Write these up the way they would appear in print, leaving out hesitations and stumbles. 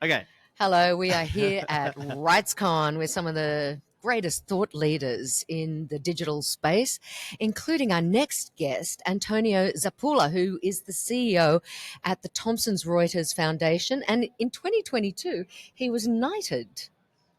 Okay. Hello, we are here at RightsCon with some of the greatest thought leaders in the digital space, including our next guest, Antonio Zappulla, who is the CEO at the Thomson Reuters Foundation. And in 2022, he was knighted.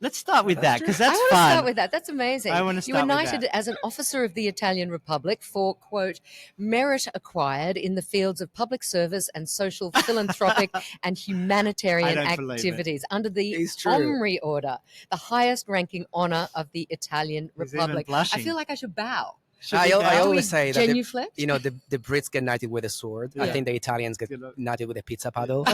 Let's start with that because that's I want fun. to start with that. That's amazing. I want to You were start with knighted that. as an officer of the Italian Republic for, quote, merit acquired in the fields of public service and social, philanthropic and humanitarian I don't believe it. activities under the It's true. OMRI order, the highest ranking honor of the Italian He's even Republic. I blushing. feel like I should bow. Should I we bow? always say that genuflect? the Brits get knighted with a sword. Yeah. I think the Italians get knighted with a pizza paddle.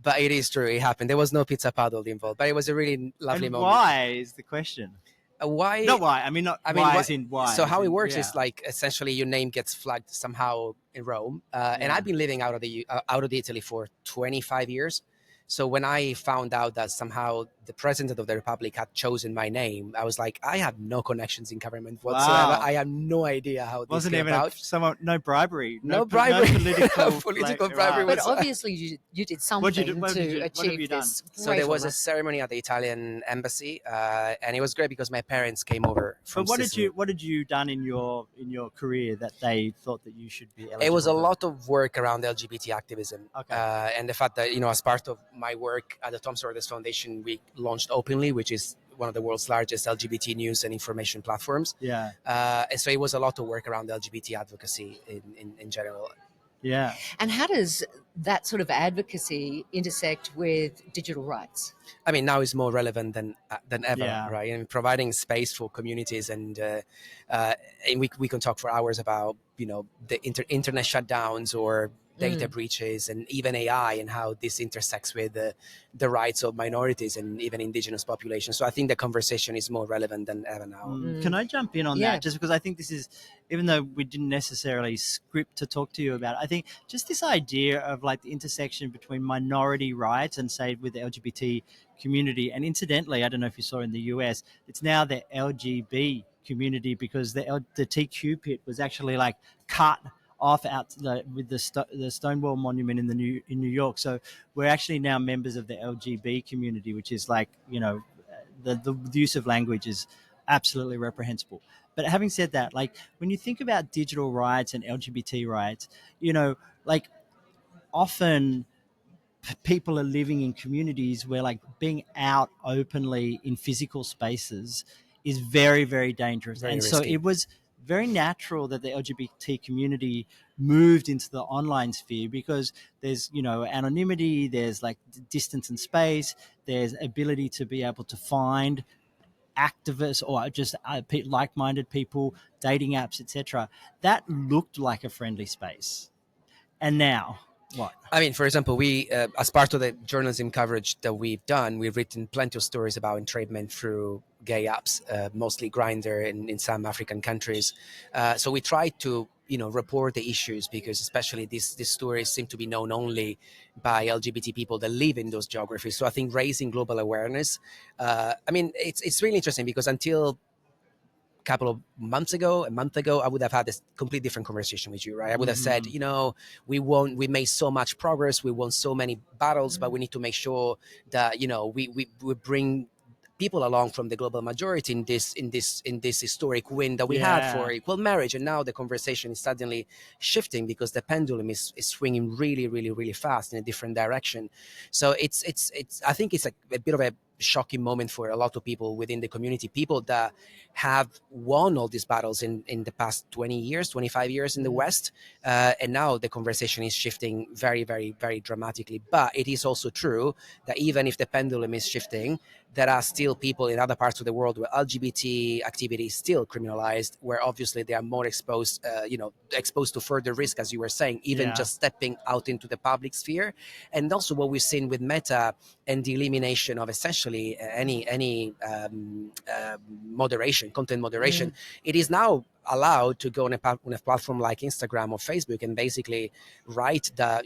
But it is true, it happened. There was no pizza paddle involved, but it was a really lovely And moment. why is the question? Why? Not why. I mean, not I mean, why why- as in why. So how as it in- works yeah. is like essentially your name gets flagged somehow in Rome, and I've been living out of Italy for 25 years. So when I found out that somehow the president of the republic had chosen my name, I was like, I have no connections in government whatsoever. Wow. I have no idea how this Wasn't came even about. no bribery. No bribery. No political, Political bribery But was- obviously you did something what have you to achieve done? this. So there was a great ceremony at the Italian embassy, and it was great because my parents came over from But Sicily. what did you done in your career that they thought that you should be eligible? It was a for? lot of work around LGBT activism, Okay. and the fact that as part of my work at the Thomson Reuters Foundation, we launched Openly, which is one of the world's largest LGBT news and information platforms. Yeah. And so it was a lot of work around LGBT advocacy in general. Yeah. And how does that sort of advocacy intersect with digital rights? I mean, now it's more relevant than ever, Yeah. right? And providing space for communities, and we can talk for hours about the internet shutdowns or data breaches, and even AI, and how this intersects with the rights of minorities and even indigenous populations. So I think the conversation is more relevant than ever now. Can I jump in on Yeah. that? Just because I think this is, even though we didn't necessarily script to talk to you about it, I think just this idea of like the intersection between minority rights and say with the LGBT community. And incidentally, I don't know if you saw in the US, it's now the LGB community because the TQ pit was actually like cut off out with the Stonewall Monument in New York. So we're actually now members of the LGB community, which is like, the use of language is absolutely reprehensible. But having said that, like when you think about digital rights and LGBT rights, like often people are living in communities where like being out openly in physical spaces is very, very dangerous. Very and risky. so it was very natural that the LGBT community moved into the online sphere because there's, anonymity, there's like distance and space, there's ability to be able to find activists or just like-minded people, dating apps, etc. That looked like a friendly space. And now, what? I mean, for example, we, as part of the journalism coverage that we've done, we've written plenty of stories about entrapment through gay apps, mostly Grindr in some African countries. So we try to, report the issues because especially these stories seem to be known only by LGBT people that live in those geographies. So I think raising global awareness, it's really interesting because until a month ago, I would have had this complete different conversation with you, right? I would have said, we made so much progress, we won so many battles, but we need to make sure that, we bring people along from the global majority in this historic win that we had for equal marriage. And now the conversation is suddenly shifting because the pendulum is swinging really, really, really fast in a different direction. So it's I think it's a bit of a shocking moment for a lot of people within the community, people that have won all these battles in the past 20 years, 25 years in the West. And now the conversation is shifting very, very, very dramatically. But it is also true that even if the pendulum is shifting, there are still people in other parts of the world where LGBT activity is still criminalized, where obviously they are more exposed, exposed to further risk, as you were saying, even just stepping out into the public sphere. And also what we've seen with Meta and the elimination of essentially any moderation, content moderation, it is now allowed to go on a platform like Instagram or Facebook and basically write the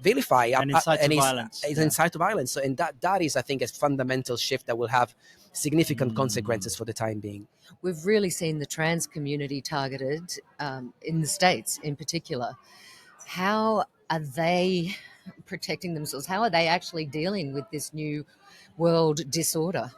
vilify and incite to violence. It's incite to violence. So, and that is, I think, a fundamental shift that will have significant consequences for the time being. We've really seen the trans community targeted in the States in particular. How are they protecting themselves? How are they actually dealing with this new world disorder?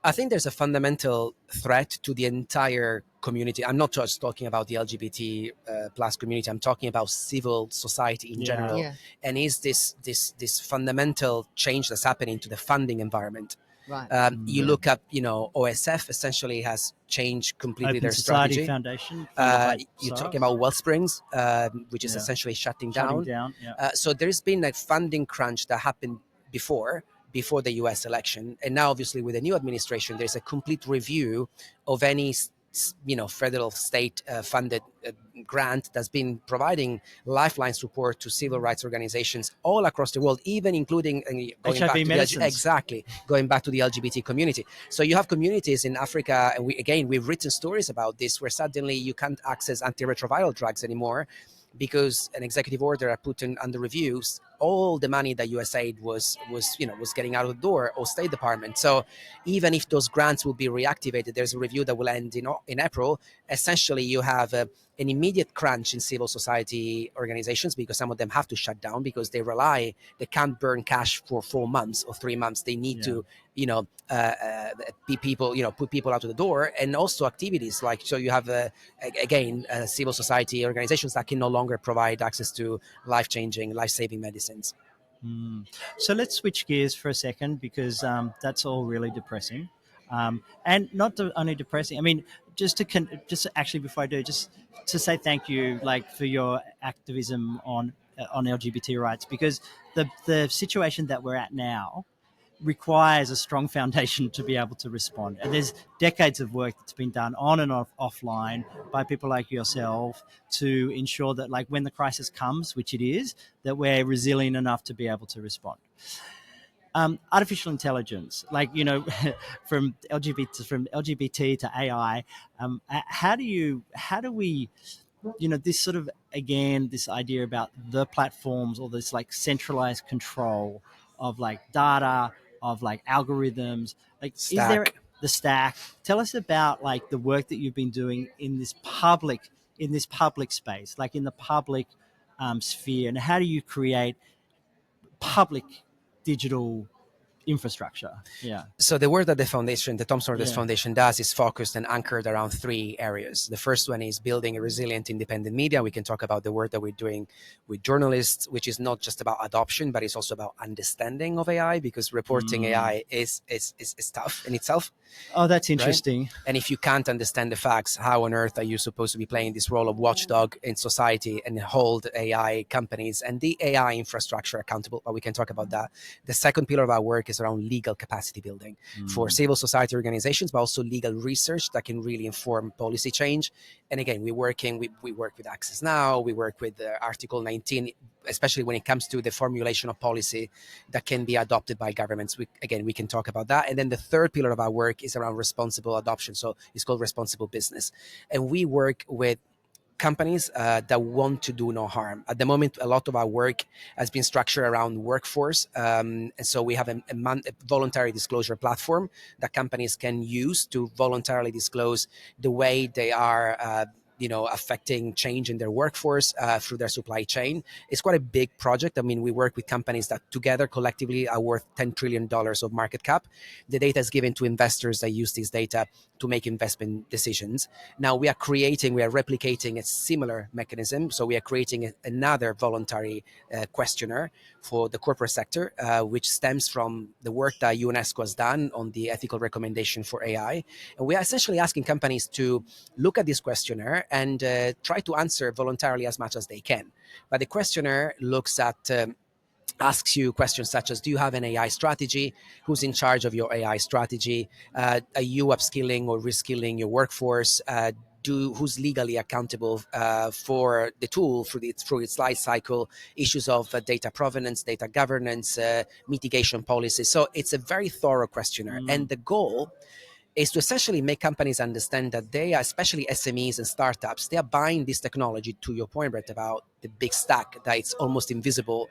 I think there's a fundamental threat to the entire community. I'm not just talking about the LGBT plus community. I'm talking about civil society in general. Yeah. And is this fundamental change that's happening to the funding environment? Right. You look up, OSF essentially has changed completely Open their Society strategy. Foundation, funded by You're Soros. talking about Wellsprings, which is Yeah. essentially shutting Shutting down. down. Yeah. So there's been a funding crunch that happened before the US election. And now, obviously, with the new administration, there's a complete review of any federal state funded grant that's been providing lifeline support to civil rights organizations all across the world, even including going HIV back to medicines. exactly going back to the LGBT community. So you have communities in Africa, and we've written stories about this, where suddenly you can't access antiretroviral drugs anymore because an executive order put under reviews all the money that USAID was getting out of the door, or State Department. So even if those grants will be reactivated, there's a review that will end in April. Essentially, you have an immediate crunch in civil society organizations, because some of them have to shut down because they can't burn cash for 4 months or 3 months. They need to put people out of the door, and also activities like, so you have civil society organizations that can no longer provide access to life-changing, life-saving medicines. So let's switch gears for a second, because that's all really depressing, and not only depressing. I mean, just actually, before I do, just to say thank you, like, for your activism on LGBT rights, because the situation that we're at now requires a strong foundation to be able to respond. And there's decades of work that's been done on and offline by people like yourself to ensure that, like, when the crisis comes, which it is, that we're resilient enough to be able to respond. Artificial intelligence, like, from LGBT to AI, how do we, this sort of, again, this idea about the platforms, or this, like, centralized control of, like, data, of, like, algorithms, like, Stack. is there the stack? Tell us about, like, the work that you've been doing in this public space, like in the public sphere, and how do you create public digital infrastructure? Yeah. So the work that the Thomson Reuters Foundation does is focused and anchored around 3 areas. The first one is building a resilient, independent media. We can talk about the work that we're doing with journalists, which is not just about adoption, but it's also about understanding of AI, because reporting AI is tough in itself. Oh, that's interesting. Right? And if you can't understand the facts, how on earth are you supposed to be playing this role of watchdog in society and hold AI companies and the AI infrastructure accountable? But we can talk about that. The second pillar of our work is around legal capacity building for civil society organizations, but also legal research that can really inform policy change. And again, we work with Access Now, we work with Article 19, especially when it comes to the formulation of policy that can be adopted by governments. We can talk about that. And then the third pillar of our work is around responsible adoption. So it's called responsible business. And we work with companies that want to do no harm. At the moment, a lot of our work has been structured around workforce. And so we have a voluntary disclosure platform that companies can use to voluntarily disclose the way they are affecting change in their workforce through their supply chain. It's quite a big project. I mean, we work with companies that together collectively are worth $10 trillion of market cap. The data is given to investors that use this data to make investment decisions. Now we are replicating a similar mechanism. So we are creating another voluntary questionnaire for the corporate sector, which stems from the work that UNESCO has done on the ethical recommendation for AI. And we are essentially asking companies to look at this questionnaire and try to answer voluntarily as much as they can. But the questionnaire asks you questions such as, do you have an AI strategy? Who's in charge of your AI strategy? Are you upskilling or reskilling your workforce? Who's legally accountable for the tool through its life cycle? Issues of data provenance, data governance, mitigation policies. So it's a very thorough questionnaire. And the goal is to essentially make companies understand that they are, especially SMEs and startups, they are buying this technology, to your point, Brett, about the big stack that it's almost invisible.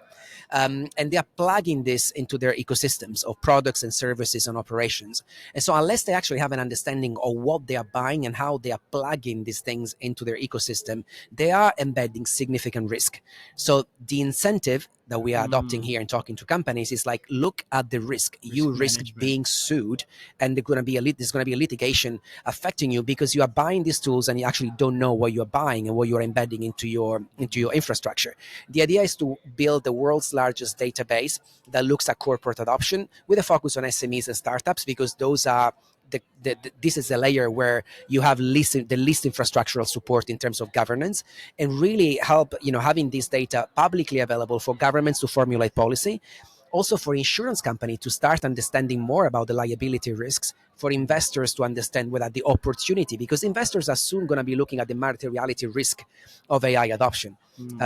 And they are plugging this into their ecosystems of products and services and operations. And so unless they actually have an understanding of what they are buying and how they are plugging these things into their ecosystem, they are embedding significant risk. So the incentive that we are adopting here and talking to companies is like, look at the risk. You risk management. being sued, and there's going to be a litigation affecting you because you are buying these tools and you actually don't know what you're buying and what you're embedding into your infrastructure. The idea is to build the world's largest database that looks at corporate adoption with a focus on SMEs and startups, because those are this is a layer where you have the least infrastructural support in terms of governance, and really help having this data publicly available for governments to formulate policy, also for insurance company to start understanding more about the liability risks, for investors to understand whether the opportunity, because investors are soon going to be looking at the materiality risk of AI adoption,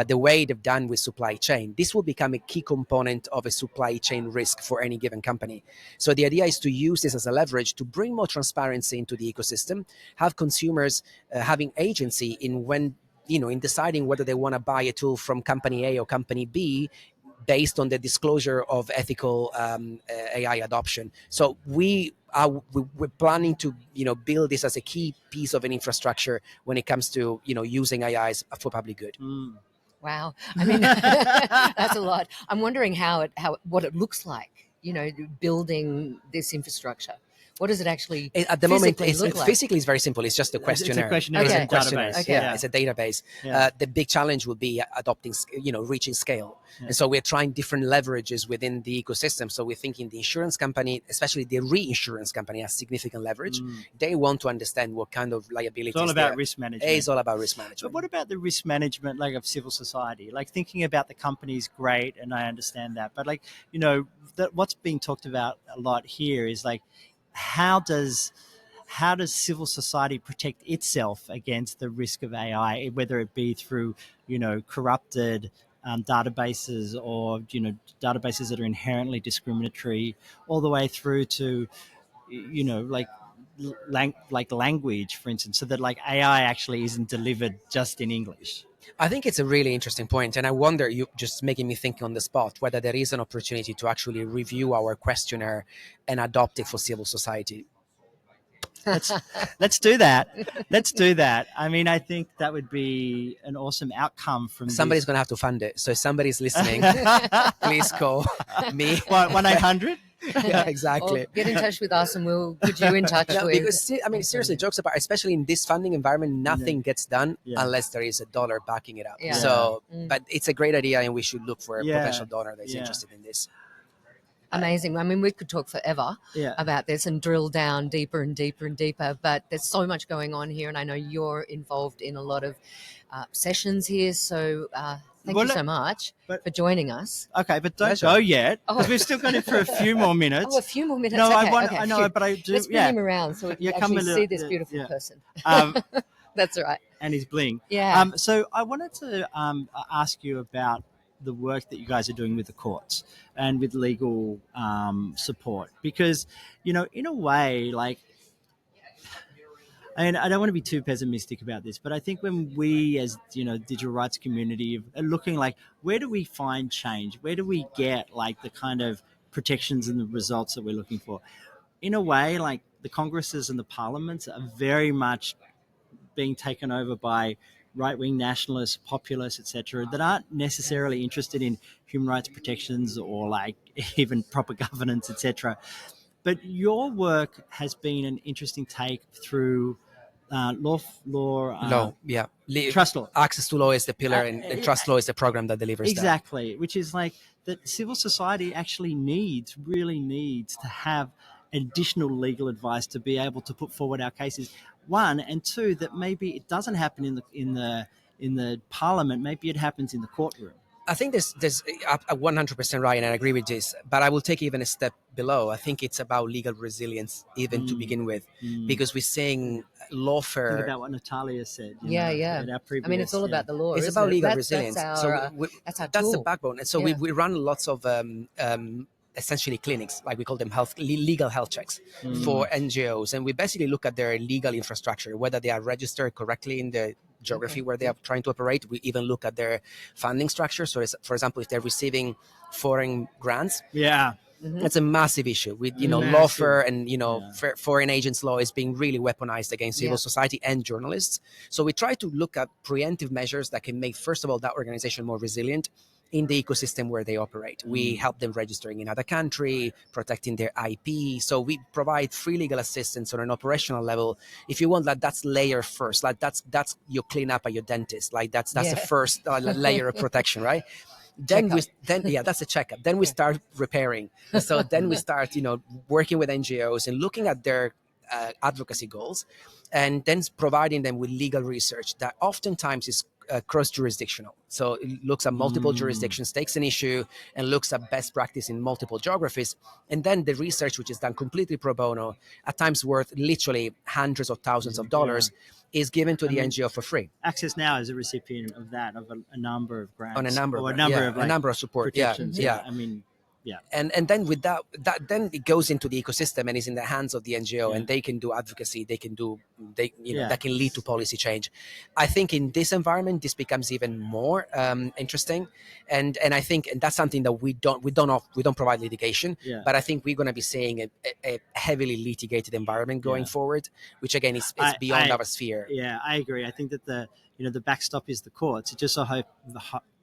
the way they've done with supply chain. This will become a key component of a supply chain risk for any given company. So the idea is to use this as a leverage to bring more transparency into the ecosystem, have consumers having agency in deciding whether they want to buy a tool from company A or company B, based on the disclosure of ethical AI adoption. So we're planning to build this as a key piece of an infrastructure when it comes to using AIs for public good. Wow, I mean that's a lot. I'm wondering what it looks like, building this infrastructure. What does it actually at the moment look like? Physically it's very simple. It's just a questionnaire. It's a questionnaire. Okay. It's a database. Okay. Yeah, it's a database. Yeah. The big challenge will be adopting, reaching scale. Yeah. And so we're trying different leverages within the ecosystem. So we're thinking the insurance company, especially the reinsurance company, has significant leverage. They want to understand what kind of liabilities. It's all about risk management. It's all about risk management. But what about the risk management, like, of civil society? Like, thinking about the companies, great, and I understand that. But what's being talked about a lot here is like, how does civil society protect itself against the risk of AI, whether it be through corrupted databases, or databases that are inherently discriminatory, all the way through to like language, for instance, so that like AI actually isn't delivered just in English. I think it's a really interesting point, and I wonder, you just making me think on the spot, whether there is an opportunity to actually review our questionnaire and adopt it for civil society. Let's do that. Let's do that. I mean, I think that would be an awesome outcome from Somebody's going to have to fund it. So if somebody's listening, please call me. 1-800? Yeah, exactly. Or get in touch with us and we'll put you in touch with. Because seriously, jokes apart, especially in this funding environment, nothing gets done unless there is a dollar backing it up. Yeah. So, but it's a great idea, and we should look for a potential donor that's interested in this. Amazing. I mean, we could talk forever about this and drill down deeper and deeper and deeper, but there's so much going on here, and I know you're involved in a lot of sessions here, so thank you so much for joining us. Okay, but don't go yet, because we've still got it for a few more minutes. Oh, a few more minutes? No, okay, I know, but I do. Let's bring him around so we can actually see this beautiful person. That's right. And his bling. Yeah. So I wanted to ask you about the work that you guys are doing with the courts and with legal support, because in a way, like, I mean, I don't want to be too pessimistic about this, but I think when we, as digital rights community, are looking like, where do we find change? Where do we get like the kind of protections and the results that we're looking for? In a way, like, the Congresses and the parliaments are very much being taken over by right-wing nationalists, populists, etc., that aren't necessarily interested in human rights protections or like even proper governance, etc. But your work has been an interesting take through trust law. Access to law is the pillar, and trust law is the program that delivers exactly, which is like that civil society actually really needs to have additional legal advice to be able to put forward our cases. One, and two, that maybe it doesn't happen in the parliament. Maybe it happens in the courtroom. I think there's 100% right, and I agree with this. But I will take even a step below. I think it's about legal resilience, even to begin with, because we're saying lawfare. Think about what Natalia said. Yeah. Previous, I mean, it's all about the law. It's about legal resilience. That's our that's the backbone. And so we run lots of essentially clinics, like we call them legal health checks for NGOs, and we basically look at their legal infrastructure, whether they are registered correctly in the geography where they are trying to operate. We even look at their funding structure. So, for example, if they're receiving foreign grants, Yeah. that's a massive issue with, Massive. lawfare and, foreign agents law is being really weaponized against civil society and journalists. So we try to look at preemptive measures that can make, first of all, that organization more resilient in the ecosystem where they operate. We help them registering in other country, protecting their IP. So we provide free legal assistance on an operational level. If you want, that's layer first. Like that's you clean up at your dentist. Like that's the first layer of protection, right? Then that's a checkup. Then we start repairing. So then we start, working with NGOs and looking at their advocacy goals, and then providing them with legal research that oftentimes is cross-jurisdictional. So it looks at multiple jurisdictions, takes an issue and looks at best practice in multiple geographies. And then the research, which is done completely pro bono, at times worth literally hundreds of thousands of dollars, is given to the NGO for free. Access Now is a recipient of that, of a number of grants. On a number of support. Protections. Yeah. I mean, And then with that then it goes into the ecosystem and is in the hands of the NGO, and they can do advocacy. They can that can lead to policy change. I think in this environment, this becomes even more interesting, and I think that's something that we don't provide litigation, but I think we're going to be seeing a heavily litigated environment going forward, which again is beyond our sphere. Yeah, I agree. I think that the backstop is the courts. It just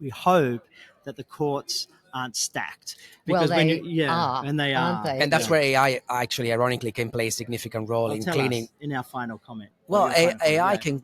we hope that the courts aren't stacked, because they are, and they aren't are, they? And that's where AI actually, ironically, can play a significant role in cleaning. In our final comment. Well, AI can,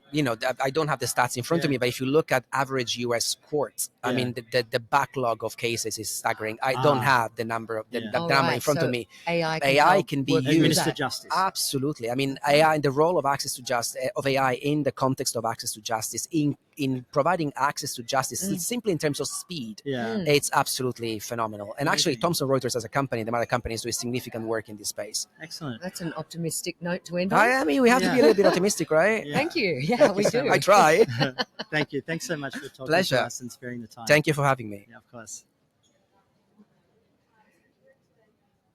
I don't have the stats in front of me, but if you look at average US courts, I mean, the backlog of cases is staggering. I don't have the number of number in front of me. AI can be used. Administer justice. Absolutely. I mean, AI, the role of access to justice, of AI in the context of access to justice, in providing access to justice, simply in terms of speed, it's absolutely phenomenal. And actually, Thomson Reuters as a company, the mother company, is doing significant work in this space. Excellent. That's an optimistic note to end on. I mean, we have to be a little bit optimistic, right? Yeah. Thank you. Yeah, we do. I try. Thank you. Thanks so much for talking Pleasure. to us and sparing the time. Thank you for having me. Yeah, of course.